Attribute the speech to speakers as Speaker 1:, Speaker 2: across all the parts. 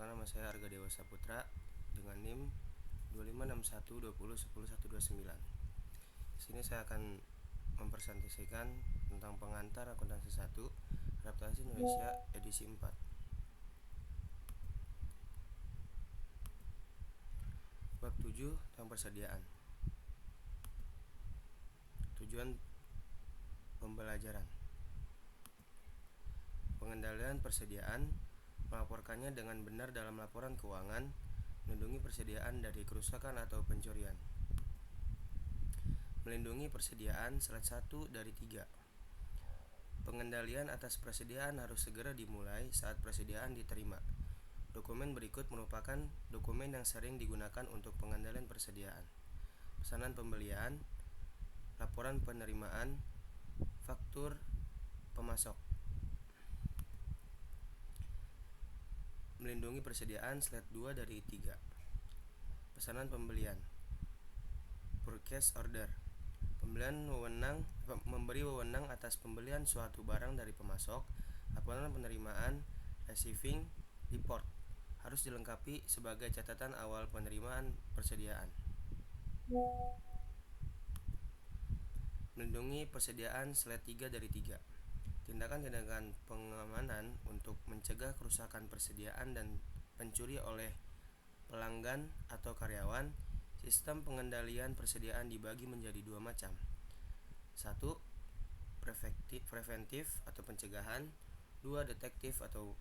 Speaker 1: Perkenalkan, nama saya Arga Dewa Saputra dengan NIM 2561201129. Di sini saya akan mempresentasikan tentang pengantar akuntansi 1 adaptasi Indonesia edisi 4. Bab 7 tentang persediaan. Tujuan pembelajaran. Pengendalian persediaan, melaporkannya dengan benar dalam laporan keuangan, melindungi persediaan dari kerusakan atau pencurian. Melindungi persediaan slide 1 dari 3. Pengendalian atas persediaan harus segera dimulai saat persediaan diterima. Dokumen berikut merupakan dokumen yang sering digunakan untuk pengendalian persediaan: pesanan pembelian, laporan penerimaan, faktur pemasok. Melindungi persediaan slide 2 dari 3. Pesanan pembelian, purchase order. Memberi wewenang atas pembelian suatu barang dari pemasok. Laporan penerimaan, receiving report, harus dilengkapi sebagai catatan awal penerimaan persediaan. Melindungi persediaan slide 3 dari 3. Tindakan-tindakan pengamanan untuk mencegah kerusakan persediaan dan pencuri oleh pelanggan atau karyawan. Sistem pengendalian persediaan dibagi menjadi 2 macam. 1. Preventif atau pencegahan. 2. Detektif atau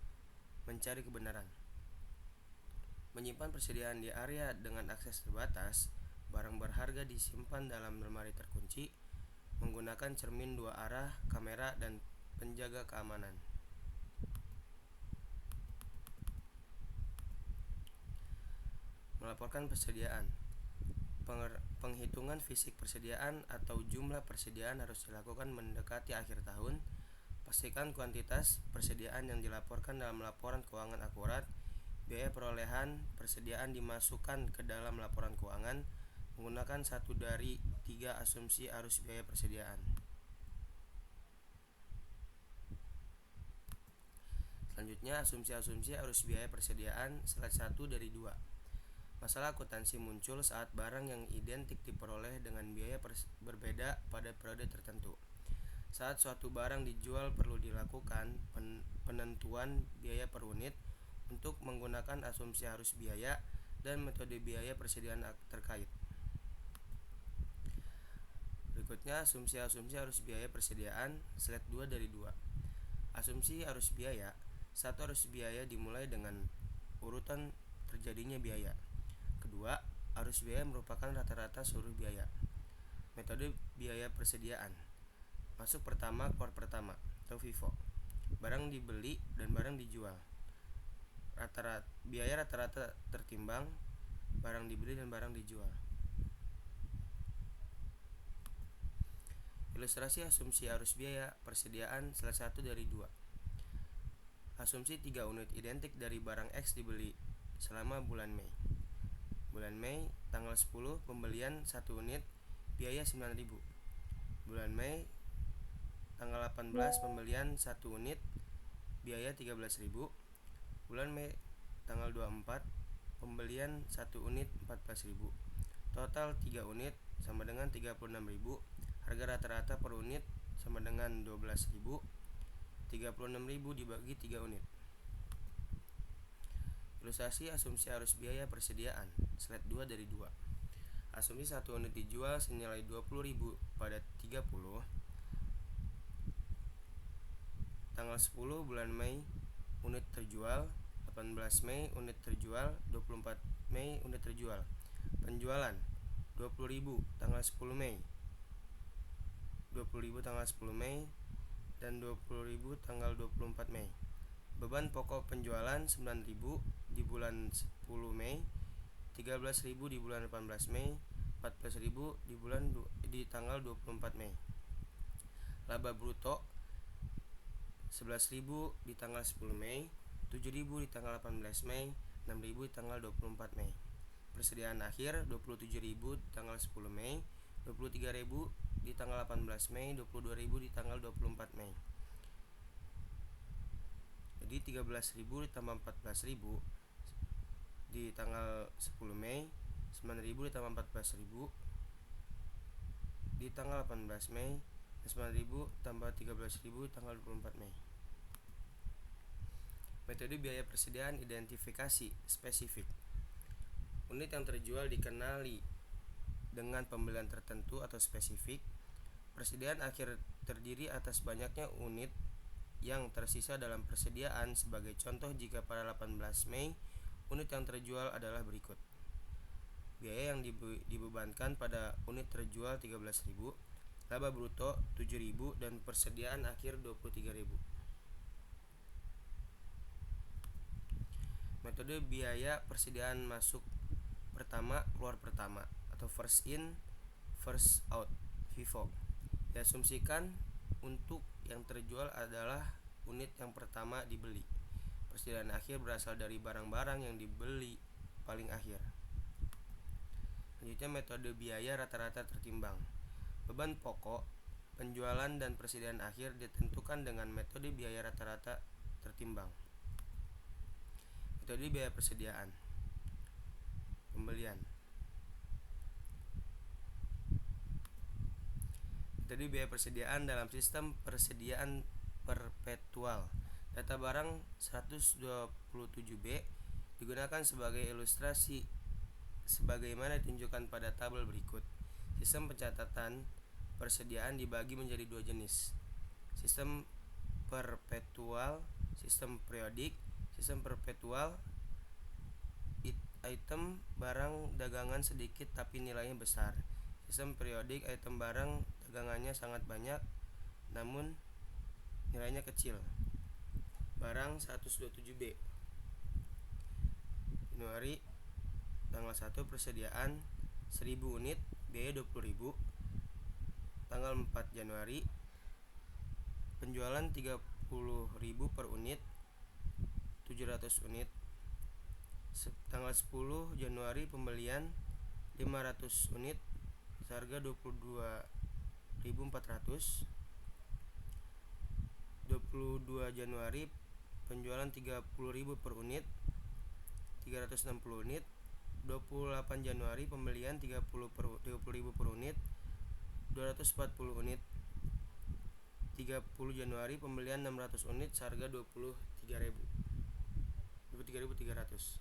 Speaker 1: mencari kebenaran. Menyimpan persediaan di area dengan akses terbatas. Barang berharga disimpan dalam lemari terkunci menggunakan cermin 2 arah, kamera, dan penjaga keamanan. Melaporkan persediaan. Penghitungan fisik persediaan atau jumlah persediaan harus dilakukan mendekati akhir tahun. Pastikan kuantitas persediaan yang dilaporkan dalam laporan keuangan akurat. Biaya perolehan persediaan dimasukkan ke dalam laporan keuangan menggunakan 1 dari 3 asumsi arus biaya persediaan. Selanjutnya, asumsi-asumsi arus biaya persediaan slide 1 dari 2. Masalah akuntansi muncul saat barang yang identik diperoleh dengan biaya berbeda pada periode tertentu. Saat suatu barang dijual, perlu dilakukan penentuan biaya per unit untuk menggunakan asumsi arus biaya dan metode biaya persediaan terkait. Berikutnya, asumsi-asumsi arus biaya persediaan slide 2 dari 2. Asumsi arus biaya. 1. Arus biaya dimulai dengan urutan terjadinya biaya. Kedua, arus biaya merupakan rata-rata seluruh biaya. Metode biaya persediaan. Masuk pertama, keluar pertama atau FIFO. Barang dibeli dan barang dijual. Biaya rata-rata tertimbang barang dibeli dan barang dijual. Ilustrasi asumsi arus biaya persediaan slide 1 dari 2. Asumsi 3 unit identik dari barang X dibeli selama bulan Mei. Bulan Mei, tanggal 10 pembelian 1 unit, biaya 9.000. Bulan Mei, tanggal 18 pembelian 1 unit, biaya 13.000. Bulan Mei, tanggal 24 pembelian 1 unit, 14.000. Total 3 unit sama dengan 36.000. Harga rata-rata per unit sama dengan 12.000. 36.000 dibagi 3 unit. Ilustrasi asumsi arus biaya persediaan slide 2 dari 2. Asumsi 1 unit dijual senilai 20.000 pada 30. Tanggal 10 bulan Mei unit terjual, 18 Mei unit terjual, 24 Mei unit terjual. Penjualan 20.000 tanggal 10 Mei, 20.000 tanggal 10 Mei, dan 20.000 tanggal 24 Mei. Beban pokok penjualan 9.000 di bulan 10 Mei, 13.000 di bulan 18 Mei, 14.000 di tanggal 24 Mei. Laba bruto 11.000 di tanggal 10 Mei, 7.000 di tanggal 18 Mei, 6.000 di tanggal 24 Mei. Persediaan akhir 27.000 di tanggal 10 Mei, 23.000 di tanggal 18 Mei, 22.000 di tanggal 24 Mei. Jadi 13.000 ditambah 14.000 di tanggal 10 Mei, 9.000 ditambah 14.000 di tanggal 18 Mei, 9.000 tambah 13.000 tanggal 24 Mei. Metode biaya persediaan identifikasi spesifik. Unit yang terjual dikenali dengan pembelian tertentu atau spesifik. Persediaan akhir terdiri atas banyaknya unit yang tersisa dalam persediaan. Sebagai contoh, jika pada 18 Mei unit yang terjual adalah berikut. Biaya yang dibebankan pada unit terjual 13.000, laba bruto 7.000, dan persediaan akhir 23.000. Metode biaya persediaan masuk pertama keluar pertama atau first in first out FIFO. Diasumsikan untuk yang terjual adalah unit yang pertama dibeli. Persediaan akhir berasal dari barang-barang yang dibeli paling akhir. Selanjutnya, metode biaya rata-rata tertimbang. Beban pokok, penjualan, dan persediaan akhir ditentukan dengan metode biaya rata-rata tertimbang. Metode biaya persediaan. Pembelian. Metode biaya persediaan dalam sistem persediaan perpetual. Data barang 127B digunakan sebagai ilustrasi sebagaimana ditunjukkan pada tabel berikut. Sistem pencatatan persediaan dibagi menjadi dua jenis: sistem perpetual, sistem periodik. Sistem perpetual, item barang dagangan sedikit tapi nilainya besar. Sistem periodik, item barang dagangannya sangat banyak namun nilainya kecil. Barang 127B. Januari tanggal 1 persediaan 1000 unit, biaya 20.000. Tanggal 4 Januari penjualan 30.000 per unit, 700 unit. Tanggal 10 Januari pembelian 500 unit, seharga 22.400. 22 Januari penjualan 30.000 per unit, 360 unit. 28 Januari pembelian 30.000 per unit, 240 unit. 30 Januari pembelian 600 unit, seharga 23.300.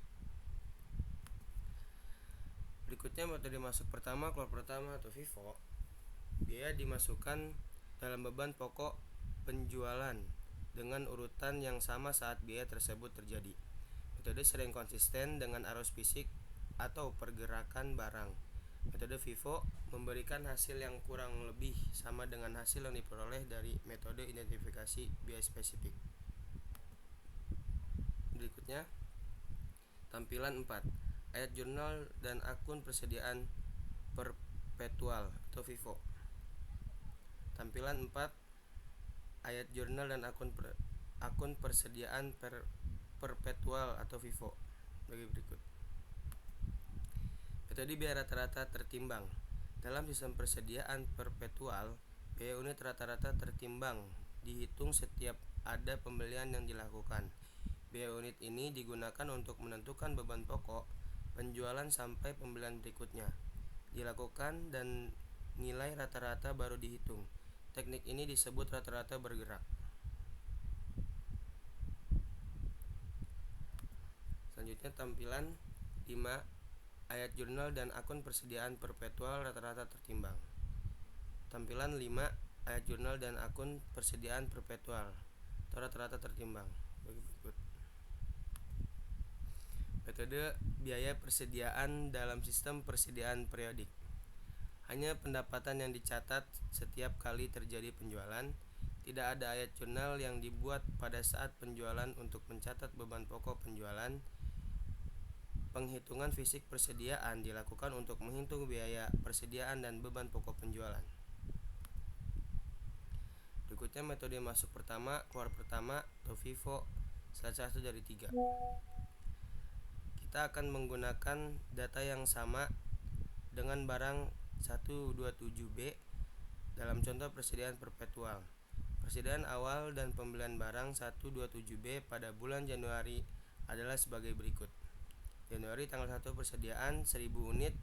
Speaker 1: Berikutnya metode masuk pertama keluar pertama atau FIFO. Biaya dimasukkan dalam beban pokok penjualan dengan urutan yang sama saat biaya tersebut terjadi. Metode sering konsisten dengan arus fisik atau pergerakan barang. Metode FIFO memberikan hasil yang kurang lebih sama dengan hasil yang diperoleh dari metode identifikasi biaya spesifik. Berikutnya, tampilan 4. Ayat jurnal dan akun persediaan perpetual atau FIFO. Tampilan 4. Ayat jurnal dan akun persediaan perpetual atau FIFO bagi berikut. Metode biaya rata-rata tertimbang. Dalam sistem persediaan perpetual, biaya unit rata-rata tertimbang dihitung setiap ada pembelian yang dilakukan. Biaya unit ini digunakan untuk menentukan beban pokok penjualan sampai pembelian berikutnya dilakukan dan nilai rata-rata baru dihitung. Teknik ini disebut rata-rata bergerak. Selanjutnya, tampilan 5. Ayat jurnal dan akun persediaan perpetual rata-rata tertimbang. Tampilan 5. Ayat jurnal dan akun persediaan perpetual atau rata-rata tertimbang bagi berikut. Metode biaya persediaan dalam sistem persediaan periodik. Hanya pendapatan yang dicatat setiap kali terjadi penjualan. Tidak ada ayat jurnal yang dibuat pada saat penjualan untuk mencatat beban pokok penjualan. Penghitungan fisik persediaan dilakukan untuk menghitung biaya persediaan dan beban pokok penjualan. Berikutnya, metode masuk pertama keluar pertama atau FIFO salah satu dari 3. Kita akan menggunakan data yang sama dengan barang 127B dalam contoh persediaan perpetual. Persediaan awal dan pembelian barang 127B pada bulan Januari adalah sebagai berikut. Januari tanggal 1 persediaan 1000 unit,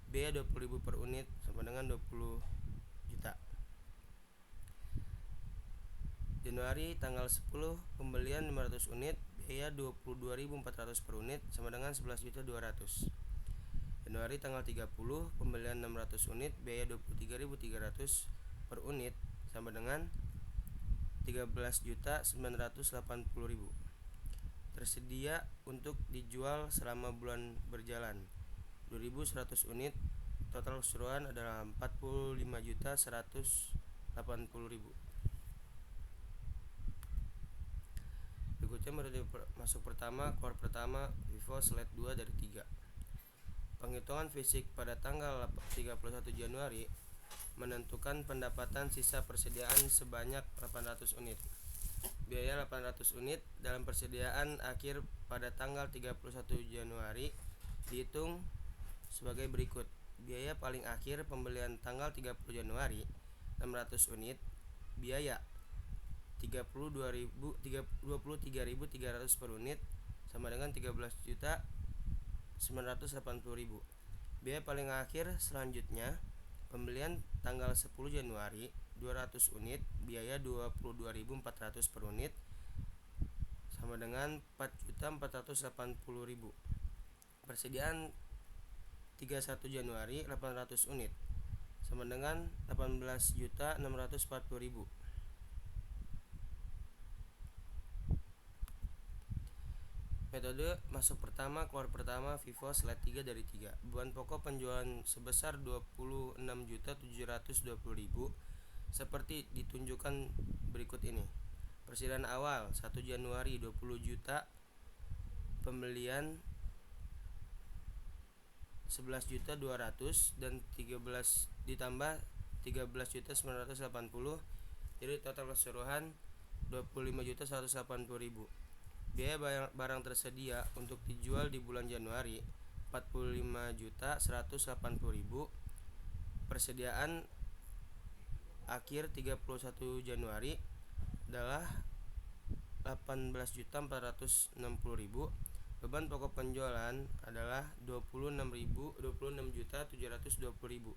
Speaker 1: biaya 20.000 per unit sama dengan 20 juta. Januari tanggal 10 pembelian 500 unit, biaya 22.400 per unit sama dengan 11.200.000. Januari tanggal 30 pembelian 600 unit, biaya 23.300 per unit sama dengan 13.980.000. Tersedia untuk dijual selama bulan berjalan 2.100 unit. Total keseluruhan adalah 45.180.000. Berikutnya metode masuk pertama, keluar pertama, FIFO slide 2 dari 3. Penghitungan fisik pada tanggal 31 Januari menentukan pendapatan sisa persediaan sebanyak 800 unit. Biaya 800 unit dalam persediaan akhir pada tanggal 31 Januari dihitung sebagai berikut. Biaya paling akhir pembelian tanggal 30 Januari 600 unit, biaya 23.300 per unit sama dengan 13.980.000. Biaya paling akhir selanjutnya pembelian tanggal 10 Januari 200 unit, biaya 22.400 per unit sama dengan 4.480.000. Persediaan 31 Januari 800 unit sama dengan 18.640.000. Metode masuk pertama, keluar pertama, FIFO slide 3 dari 3. Beban pokok penjualan sebesar 26.720.000 seperti ditunjukkan berikut ini. Persediaan awal 1 Januari 20 juta, pembelian 11.200.000 dan 13 ditambah 13.980.000, jadi total keseluruhan 25.180.000. Biaya barang tersedia untuk dijual di bulan Januari 45.180.000. Persediaan akhir 31 Januari adalah 18.460.000. Beban pokok penjualan adalah 26.720.000.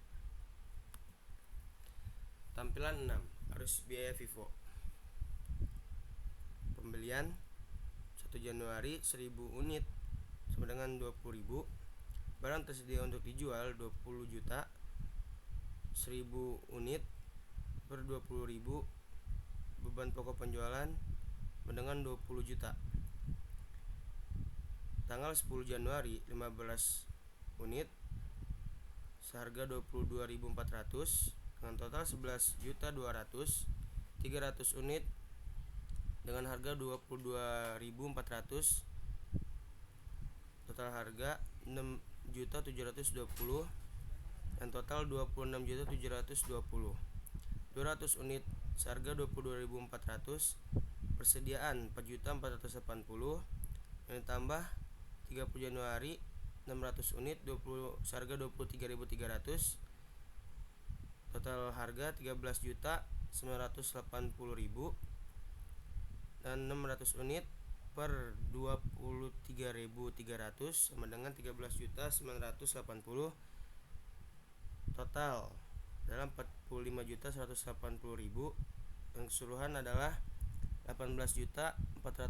Speaker 1: Tampilan 6, arus biaya FIFO. Pembelian 1 Januari 1000 unit sama dengan 20.000. Barang tersedia untuk dijual 20 juta. 1000 unit per 20.000. Beban pokok penjualan dengan 20 juta. Tanggal 10 Januari 15 unit seharga 22.400 dengan total 11.200.000. 300 unit dengan harga 22.400, total harga 6.720 dan total 26.720. 200 unit seharga 22.400, persediaan 4.480 yang ditambah 30 Januari 600 unit seharga 23.300, total harga 13.980.000 dan 600 unit per 23.300 sama dengan 13.980, total dalam 45.180.000 yang keseluruhan adalah 18.460.000.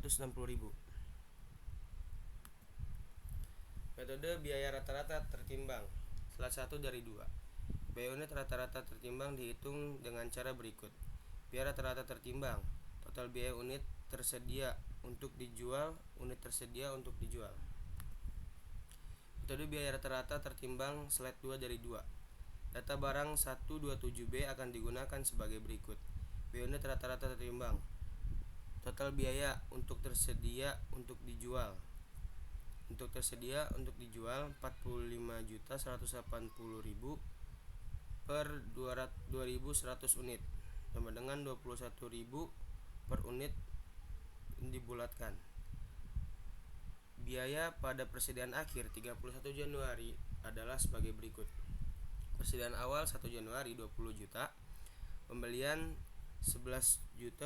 Speaker 1: Metode biaya rata-rata tertimbang salah satu dari 2. Biaya unit rata-rata tertimbang dihitung dengan cara berikut. Biaya rata-rata tertimbang, total biaya unit tersedia untuk dijual, unit tersedia untuk dijual. Metode biaya rata-rata tertimbang slide 2 dari 2. Data barang 127B akan digunakan sebagai berikut. Biaya unit rata-rata tertimbang, total biaya untuk tersedia untuk dijual. Untuk tersedia untuk dijual 45.180.000 per 2.100 unit sama dengan 21.000 per unit dibulatkan. Biaya pada persediaan akhir 31 Januari adalah sebagai berikut. Persediaan awal 1 Januari 20 juta, pembelian 11.200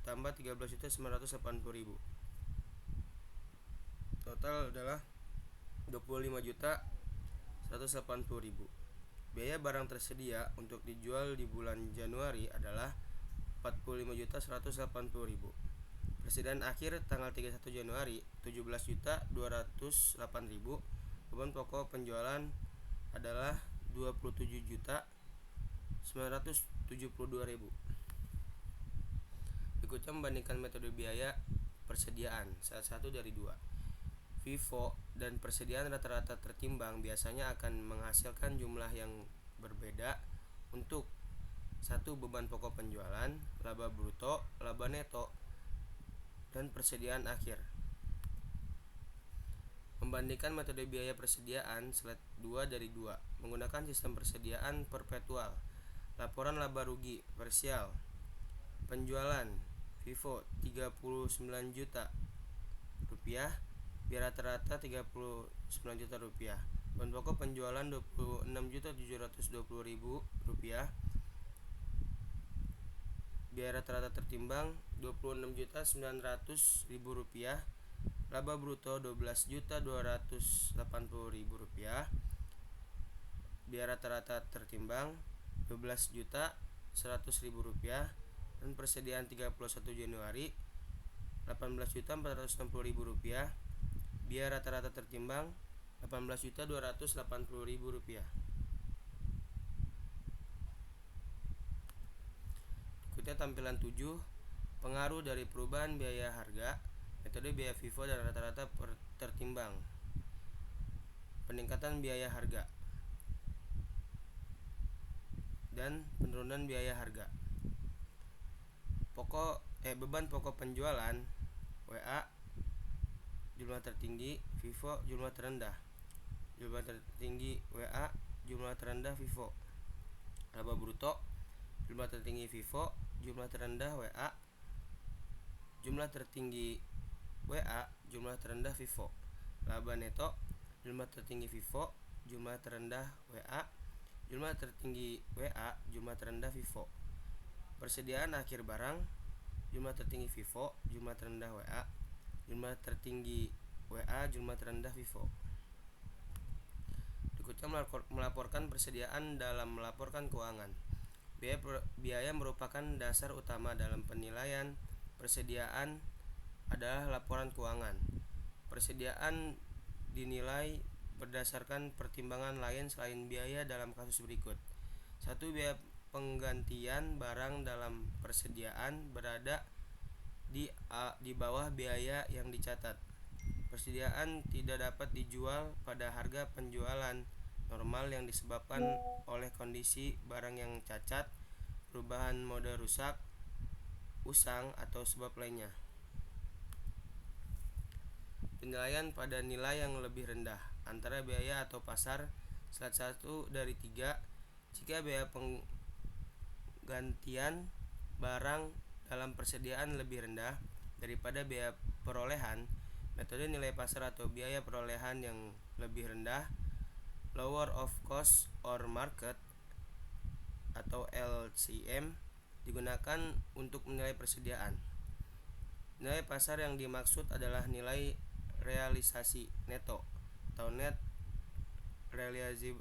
Speaker 1: tambah 13.980.000. Total adalah 25.180.000. Biaya barang tersedia untuk dijual di bulan Januari adalah 45.180.000. Persediaan akhir tanggal 31 Januari 17.208.000. Beban pokok penjualan adalah 27.972.000. Berikutnya membandingkan metode biaya persediaan salah satu dari dua. FIFO dan persediaan rata-rata tertimbang biasanya akan menghasilkan jumlah yang berbeda untuk satu beban pokok penjualan, laba bruto, laba neto, dan persediaan akhir. Membandingkan metode biaya persediaan slide 2 dari 2 menggunakan sistem persediaan perpetual. Laporan laba rugi parsial. Penjualan FIFO 39 juta rupiah, biaya rata-rata 39 juta rupiah. Beban pokok penjualan 26.720.000 rupiah. Biaya rata-rata tertimbang 26.900.000 rupiah. Laba bruto 12.280.000 rupiah. Biaya rata-rata tertimbang 12.100.000 rupiah. Dan persediaan 31 Januari 18.460.000 rupiah. Biaya rata-rata tertimbang 18.280.000 rupiah. Berikutnya tampilan 7, pengaruh dari perubahan biaya harga, metode biaya FIFO dan rata-rata tertimbang. Peningkatan biaya harga dan penurunan biaya harga. Beban pokok penjualan WA jumlah tertinggi, FIFO jumlah terendah. Jumlah tertinggi WA, jumlah terendah FIFO. Laba bruto jumlah tertinggi FIFO, jumlah terendah WA. Jumlah tertinggi WA, jumlah terendah FIFO. Laba neto jumlah tertinggi FIFO, jumlah terendah WA. Jumlah tertinggi WA, jumlah terendah FIFO. Persediaan akhir barang, jumlah tertinggi FIFO, jumlah terendah WA. Jumlah tertinggi WA, jumlah terendah FIFO. Berikutnya melaporkan persediaan dalam melaporkan keuangan. Biaya merupakan dasar utama dalam penilaian persediaan adalah laporan keuangan. Persediaan dinilai berdasarkan pertimbangan lain selain biaya dalam kasus berikut. 1. Biaya penggantian barang dalam persediaan berada di bawah biaya yang dicatat. Persediaan tidak dapat dijual pada harga penjualan normal yang disebabkan oleh kondisi barang yang cacat, perubahan mode rusak, usang, atau sebab lainnya. Penilaian pada nilai yang lebih rendah antara biaya atau pasar slide 1 dari 3. Jika biaya penggantian barang dalam persediaan lebih rendah daripada biaya perolehan, metode nilai pasar atau biaya perolehan yang lebih rendah, lower of cost or market atau LCM, digunakan untuk menilai persediaan. Nilai pasar yang dimaksud adalah nilai realisasi neto atau net realizable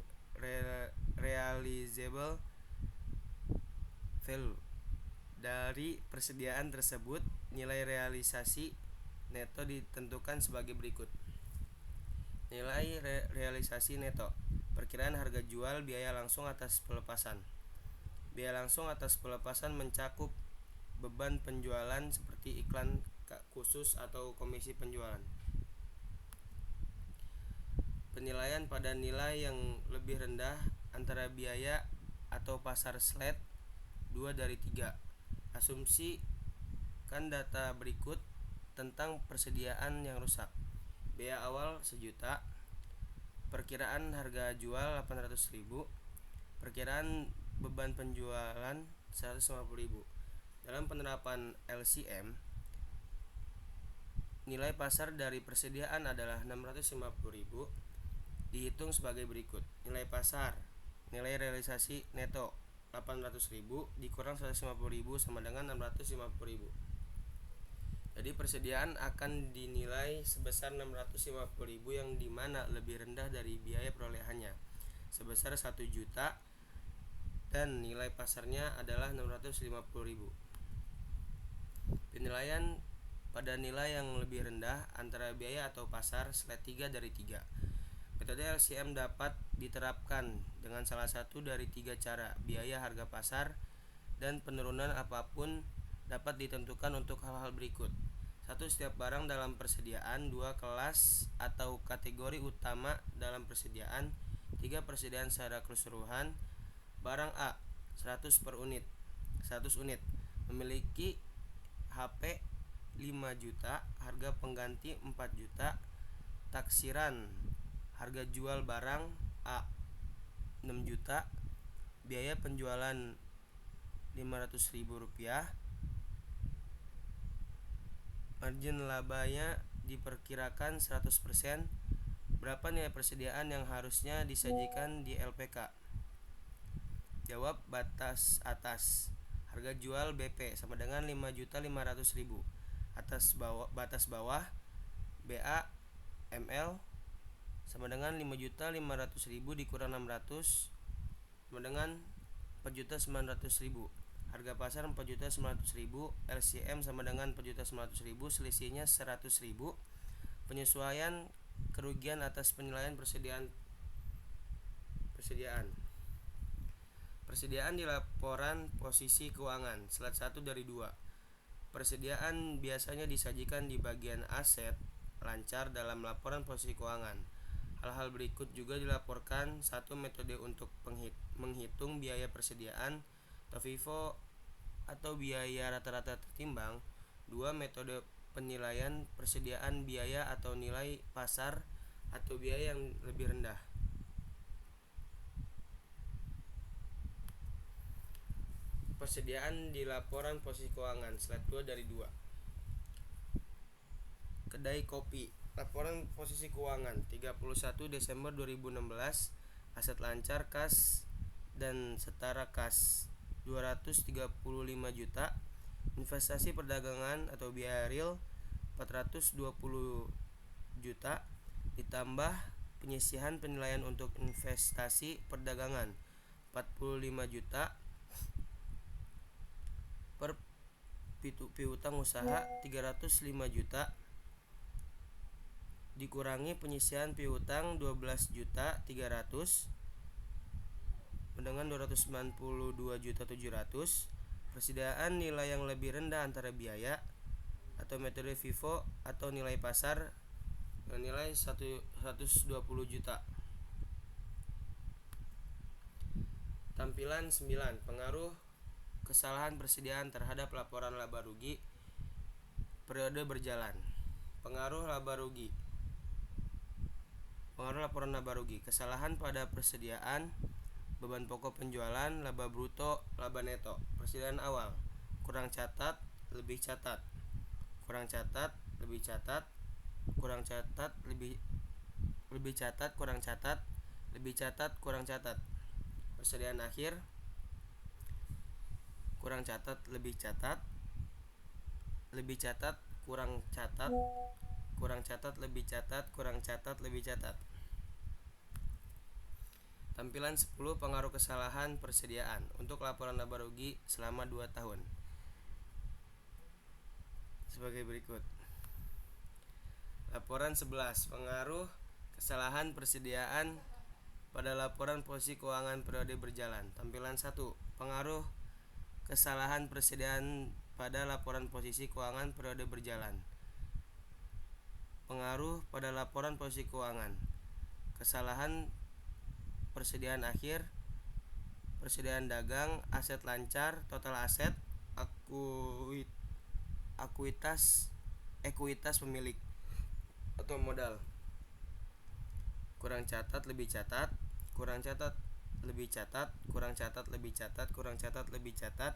Speaker 1: value dari persediaan tersebut. Nilai realisasi neto ditentukan sebagai berikut. Nilai realisasi neto, perkiraan harga jual biaya langsung atas pelepasan. Biaya langsung atas pelepasan mencakup beban penjualan seperti iklan khusus atau komisi penjualan. Penilaian pada nilai yang lebih rendah antara biaya atau pasar slide 2 dari 3. Asumsikan data berikut tentang persediaan yang rusak. Biaya awal 1 juta. Perkiraan harga jual 800.000. Perkiraan beban penjualan 150.000. Dalam penerapan LCM, nilai pasar dari persediaan adalah 650.000. Dihitung sebagai berikut. Nilai pasar, nilai realisasi neto 800.000 dikurang 150.000 sama dengan 650.000. Jadi persediaan akan dinilai sebesar 650.000 yang dimana lebih rendah dari biaya perolehannya sebesar 1 juta dan nilai pasarnya adalah 650.000. Penilaian pada nilai yang lebih rendah antara biaya atau pasar slide 3 dari 3. Metode LCM dapat diterapkan dengan salah satu dari 3 cara. Biaya harga pasar dan penurunan apapun dapat ditentukan untuk hal-hal berikut. 1. Setiap barang dalam persediaan. 2. Kelas atau kategori utama dalam persediaan. 3. Persediaan secara keseluruhan. Barang A 100 per unit 100 unit memiliki HP 5 juta, harga pengganti 4 juta, taksiran harga jual barang A 6 juta, biaya penjualan Rp500.000, margin labanya diperkirakan 100%, berapa nilai persediaan yang harusnya disajikan di LPK? Jawab batas atas. Harga jual BP sama dengan 5.500.000. Batas bawah BA ML sama dengan 5.500.000 dikurang 600 sama dengan 4.900.000. Harga pasar 4.900.000, LCM sama dengan 4.900.000, selisihnya 100.000. Penyesuaian kerugian atas penilaian persediaan. Persediaan di laporan posisi keuangan, slide 1 dari 2. Persediaan biasanya disajikan di bagian aset lancar dalam laporan posisi keuangan. Hal-hal berikut juga dilaporkan. 1. Metode untuk menghitung biaya persediaan atau FIFO atau biaya rata-rata tertimbang. 2. Metode penilaian persediaan biaya atau nilai pasar atau biaya yang lebih rendah. Persediaan di laporan posisi keuangan, slide 2 dari 2. Kedai kopi, laporan posisi keuangan 31 Desember 2016, aset lancar kas dan setara kas 235 juta, investasi perdagangan atau biaya real 420 juta, ditambah penyisihan penilaian untuk investasi perdagangan 45 juta, per piutang usaha 305 juta, dikurangi penyisihan piutang 12 juta 300 dengan 292 juta 700. Persediaan nilai yang lebih rendah antara biaya atau metode FIFO atau nilai pasar nilai 120 juta. Tampilan 9. Pengaruh kesalahan persediaan terhadap laporan laba rugi periode berjalan. Pengaruh laporan laba rugi. Kesalahan pada persediaan, beban pokok penjualan, laba bruto, laba neto. Persediaan awal, kurang catat, lebih catat, kurang catat, lebih catat, kurang catat, lebih catat, kurang catat, lebih catat, kurang catat. Persediaan akhir, kurang catat, lebih catat, lebih catat, kurang catat, kurang catat, lebih catat, kurang catat, lebih catat. Tampilan 10. Pengaruh kesalahan persediaan untuk laporan laba rugi selama 2 tahun sebagai berikut. Laporan 11. Pengaruh kesalahan persediaan pada laporan posisi keuangan periode berjalan. Tampilan 1. Pengaruh kesalahan persediaan pada laporan posisi keuangan periode berjalan. Pengaruh pada laporan posisi keuangan. Kesalahan persediaan akhir, persediaan dagang, aset lancar, total aset, ekuitas pemilik atau modal. Kurang catat, lebih catat, kurang catat, lebih catat, kurang catat, lebih catat, kurang catat, lebih catat,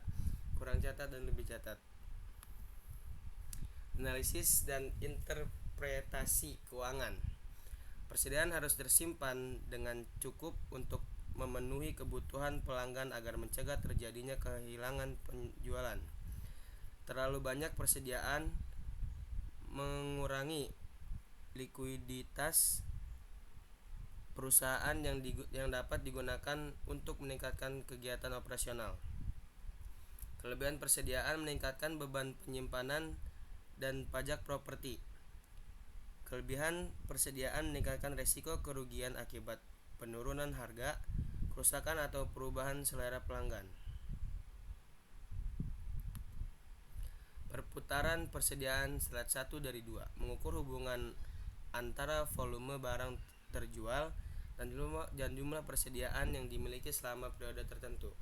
Speaker 1: kurang catat, dan lebih catat. Analisis dan interpretasi keuangan. Persediaan harus tersimpan dengan cukup untuk memenuhi kebutuhan pelanggan agar mencegah terjadinya kehilangan penjualan. Terlalu banyak persediaan mengurangi likuiditas perusahaan yang dapat digunakan untuk meningkatkan kegiatan operasional. Kelebihan persediaan meningkatkan beban penyimpanan dan pajak properti. Kelebihan persediaan meningkatkan resiko kerugian akibat penurunan harga, kerusakan atau perubahan selera pelanggan. Perputaran persediaan slide 1 dari 2 mengukur hubungan antara volume barang terjual dan jumlah persediaan yang dimiliki selama periode tertentu.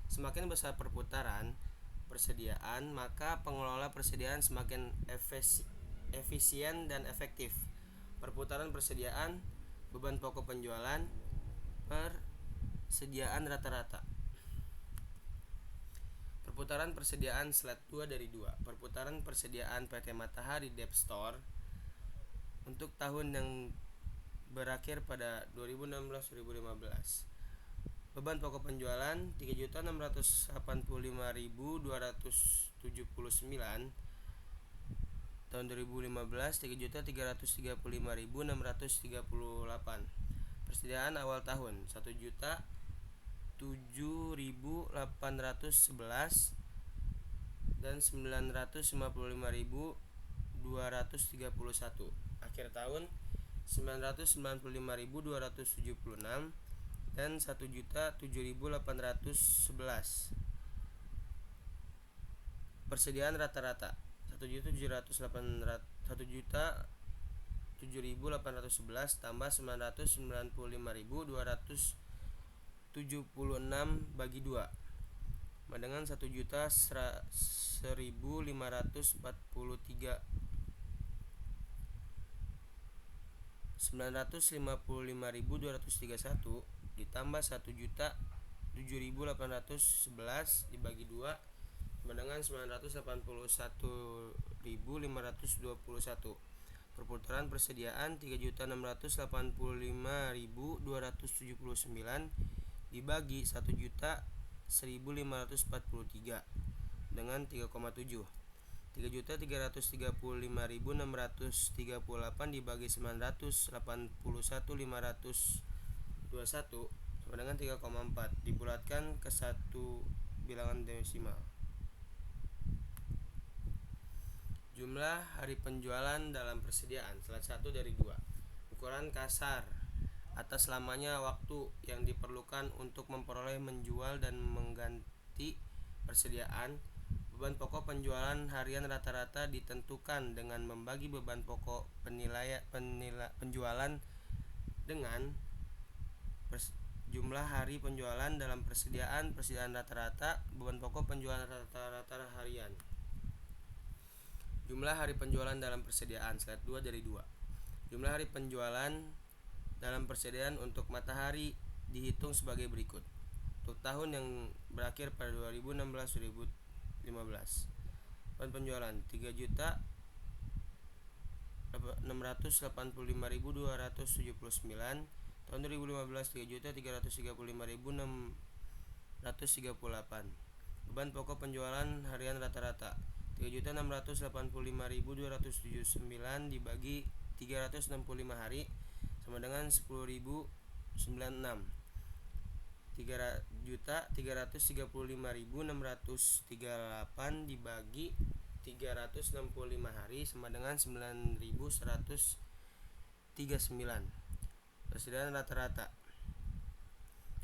Speaker 1: Semakin besar perputaran persediaan, maka pengelola persediaan semakin efisien dan efektif. Perputaran persediaan, beban pokok penjualan, persediaan rata-rata. Perputaran persediaan slide 2 dari 2. Perputaran persediaan PT Matahari Dept Store untuk tahun yang berakhir pada 2016-2015. Beban pokok penjualan 3.685.279 tahun 2015, 3.335.638. Persediaan awal tahun 1.007.811 dan 955.231. Akhir tahun 995.276 dan 1.007.811. Persediaan rata-rata 1.711 tambah 995.276 bagi 2 dengan 1.105.543. 955.231 ditambah 1.007.811 dibagi 2 dengan 981.521. Perputaran persediaan 3.685.279 dibagi 1.001.543 dengan 3,7. 3.335.638 dibagi 981.521 sama dengan 3,4 dibulatkan ke satu bilangan desimal. Jumlah hari penjualan dalam persediaan slide 1 dari 2. Ukuran kasar atas lamanya waktu yang diperlukan untuk memperoleh, menjual, dan mengganti persediaan. Beban pokok penjualan harian rata-rata ditentukan dengan membagi beban pokok penjualan dengan jumlah hari penjualan dalam persediaan rata-rata, beban pokok penjualan rata-rata harian. Jumlah hari penjualan dalam persediaan slide 2 dari 2. Jumlah hari penjualan dalam persediaan untuk Matahari dihitung sebagai berikut. Untuk tahun yang berakhir pada 2016-2015, penjualan 3.685.279, tahun 2015 3.335.638. Beban pokok penjualan harian rata-rata 3.685.279 dibagi 365 hari sama dengan 10.096. 3.335.638 dibagi 365 hari sama dengan 9.139. Persediaan rata-rata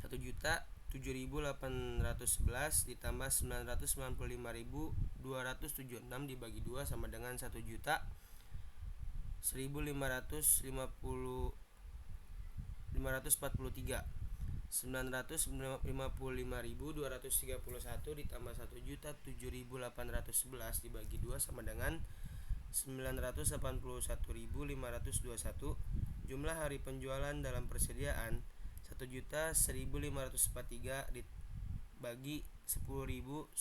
Speaker 1: 1.007.811 ditambah 995.276 dibagi 2 sama dengan 1.100.543. 955.231 ditambah 1.007.811 dibagi 2 sama dengan 981.521. Jumlah hari penjualan dalam persediaan 1.100.543 dibagi 10.096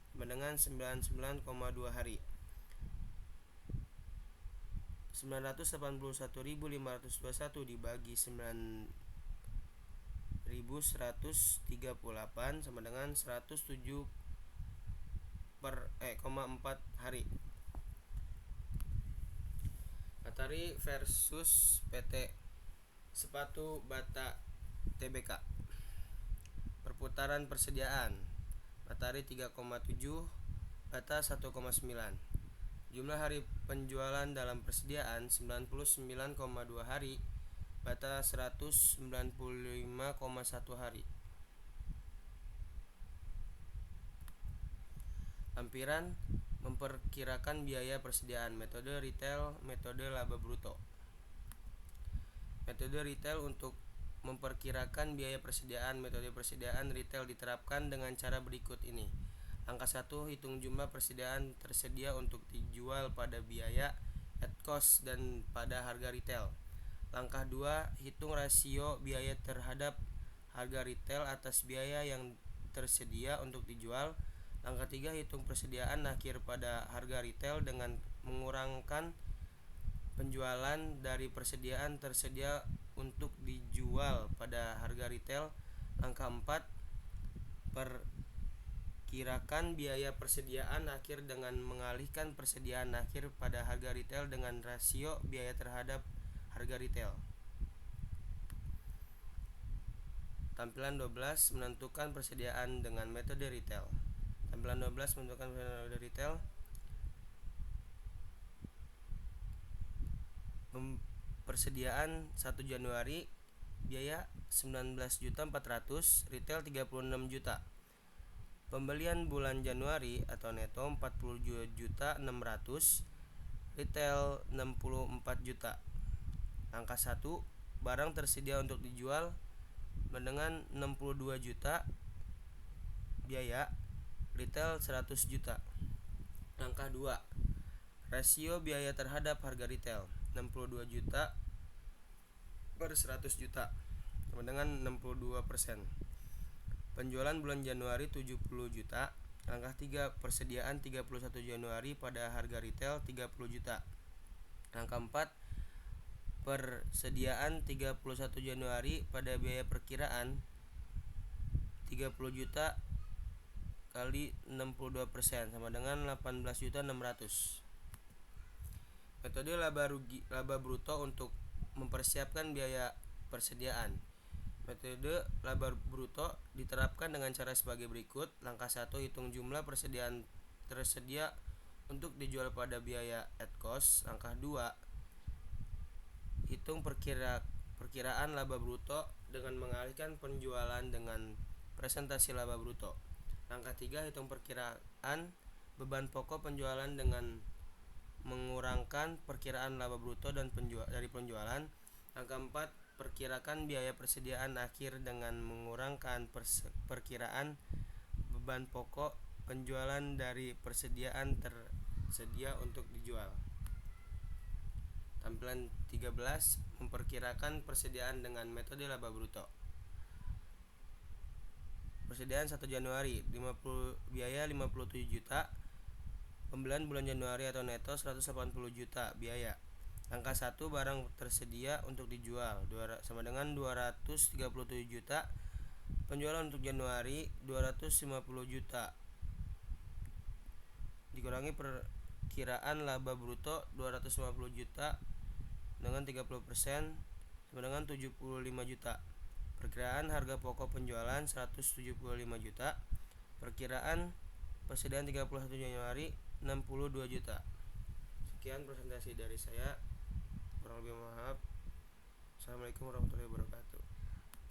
Speaker 1: sama dengan 99,2 hari. 981.521 dibagi 9.138 sama dengan 107,4 hari. Atari versus PT Sepatu Bata Tbk. Perputaran persediaan Atari 3,7, Bata 1,9. Jumlah hari penjualan dalam persediaan 99,2 hari, Bata 195,1 hari. Lampiran memperkirakan biaya persediaan. Metode retail, metode laba bruto. Metode retail untuk memperkirakan biaya persediaan. Metode persediaan retail diterapkan dengan cara berikut ini. Angka 1, hitung jumlah persediaan tersedia untuk dijual pada biaya at cost dan pada harga retail. Langkah 2, hitung rasio biaya terhadap harga retail atas biaya yang tersedia untuk dijual. Langkah 3, hitung persediaan akhir pada harga retail dengan mengurangkan penjualan dari persediaan tersedia untuk dijual pada harga retail. Langkah 4, perkirakan biaya persediaan akhir dengan mengalihkan persediaan akhir pada harga retail dengan rasio biaya terhadap harga retail. Tampilan 12, menentukan persediaan dengan metode retail. Tampilan 12, menentukan metode retail. Persediaan 1 Januari biaya 19.400.000, retail 36 juta. Pembelian bulan Januari atau neto 42.600.000, retail 64 juta. Angka 1, barang tersedia untuk dijual dengan 62 juta, biaya retail 100 juta. Angka 2, rasio biaya terhadap harga retail 62 juta per 100 juta sama dengan 62%. Penjualan bulan Januari 70 juta. Langkah 3, persediaan 31 Januari pada harga retail 30 juta. Langkah 4, persediaan 31 Januari pada biaya perkiraan 30 juta kali 62% sama dengan 18.600.000. Metode laba bruto untuk mempersiapkan biaya persediaan. Metode laba bruto diterapkan dengan cara sebagai berikut. Langkah 1, hitung jumlah persediaan tersedia untuk dijual pada biaya at cost. Langkah 2, hitung perkiraan laba bruto dengan mengalihkan penjualan dengan presentasi laba bruto. Langkah 3, hitung perkiraan beban pokok penjualan dengan mengurangkan perkiraan laba bruto dan dari penjualan. Angka 4, perkirakan biaya persediaan akhir dengan mengurangkan perkiraan beban pokok penjualan dari persediaan tersedia untuk dijual. Tampilan 13, memperkirakan persediaan dengan metode laba bruto. Persediaan 1 Januari biaya 57 juta. Pembelian bulan Januari atau neto 180 juta, biaya. Angka 1, barang tersedia untuk dijual sama dengan 237 juta. Penjualan untuk Januari 250 juta dikurangi perkiraan laba bruto 250 juta dengan 30% sama dengan 75 juta. Perkiraan harga pokok penjualan 175 juta. Perkiraan persediaan 31 Januari 62 juta. Sekian presentasi dari saya. Kurang lebih maaf. Assalamualaikum warahmatullahi wabarakatuh.